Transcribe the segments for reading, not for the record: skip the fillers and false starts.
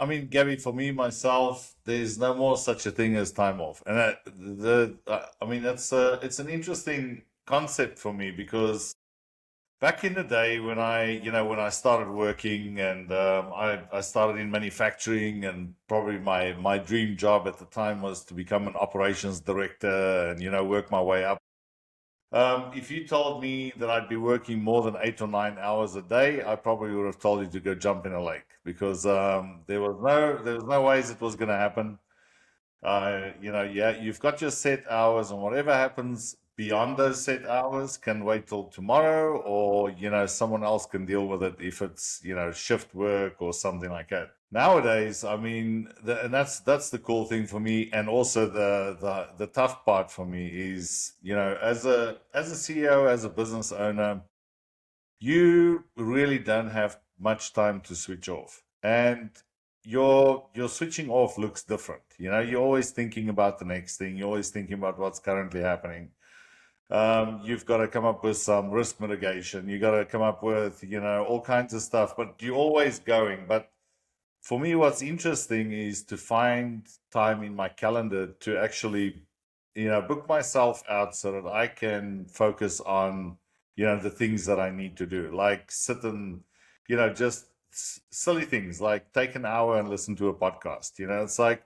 I mean, Gabby, for me myself, there's no more such a thing as time off, and I mean, it's an interesting concept for me because back in the day when when I started working and I started in manufacturing, and probably my dream job at the time was to become an operations director and work my way up. If you told me that I'd be working more than 8 or 9 hours a day, I probably would have told you to go jump in a lake because there was no ways it was going to happen. Yeah, you've got your set hours, and whatever happens beyond those set hours can wait till tomorrow, or someone else can deal with it if it's shift work or something like that. Nowadays, I mean, and that's the cool thing for me, and also the tough part for me is, as a CEO, as a business owner, you really don't have much time to switch off, and your switching off looks different. You're always thinking about the next thing. You're always thinking about what's currently happening. You've got to come up with some risk mitigation. You got to come up with all kinds of stuff, but you're always going. But for me, what's interesting is to find time in my calendar to actually book myself out so that I can focus on the things that I need to do, like sit and just silly things like take an hour and listen to a podcast. It's like,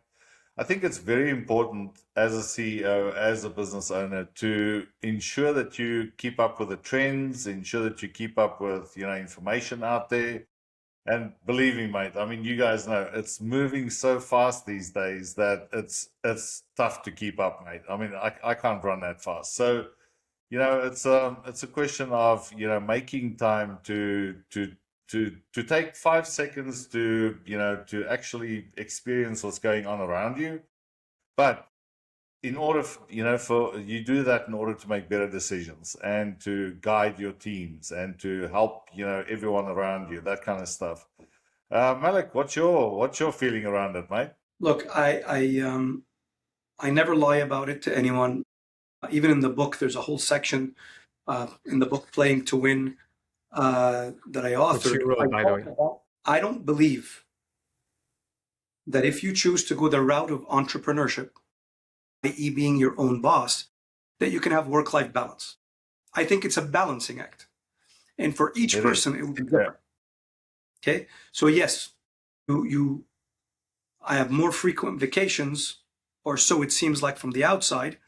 I think it's very important as a CEO, as a business owner, to ensure that you keep up with the trends, ensure that you keep up with information out there. And believe me, mate, I mean, you guys know it's moving so fast these days that it's tough to keep up, mate. I mean, I can't run that fast. So, it's a question of making time to take 5 seconds to actually experience what's going on around you. But in order for you do that in order to make better decisions and to guide your teams and to help everyone around you, that kind of stuff. Malik, what's your feeling around it, mate? Look, I never lie about it to anyone. Even in the book, there's a whole section in the book Playing to Win that I Which authored. you wrote, by the way. I don't believe that if you choose to go the route of entrepreneurship, i.e. being your own boss, that you can have work-life balance. I think it's a balancing act. And for each person, it will be different. Okay? So yes, I have more frequent vacations, or so it seems like from the outside,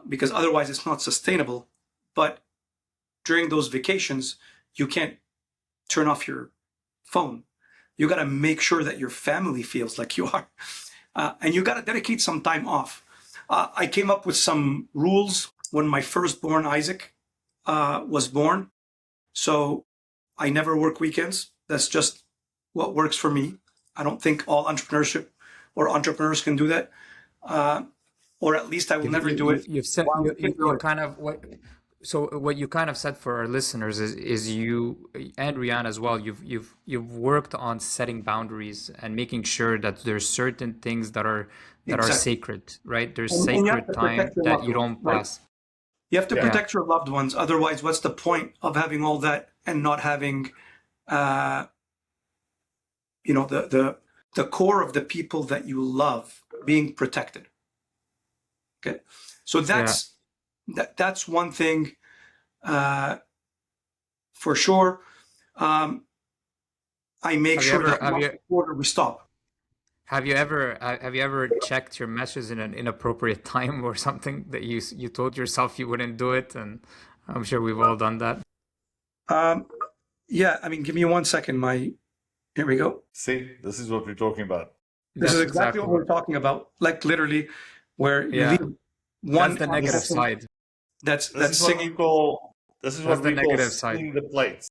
because otherwise it's not sustainable. But during those vacations, you can't turn off your phone. You got to make sure that your family feels like you are. And you got to dedicate some time off. I came up with some rules when my firstborn, Isaac, was born. So I never work weekends. That's just what works for me. I don't think all entrepreneurship or entrepreneurs can do that. Or at least I will never do it. You've said you kind of what. So what you kind of said for our listeners is you and Rihanna as well. You've worked on setting boundaries and making sure that there's certain things that are sacred, right? There's sacred time that you don't pass. You have to protect your loved ones. Otherwise, what's the point of having all that and not having, the core of the people that you love being protected? Okay, so that's one thing for sure. I make sure that once a quarter we stop. Have you ever checked your messages in an inappropriate time or something that you told yourself you wouldn't do it? And I'm sure we've all done that. Yeah, I mean, give me 1 second. Here we go. See, this is what we're talking about. This is exactly what we're talking about. Like literally, where you leave one. That's the negative side. That's what we call. This is what we call negative spinning side. the plates.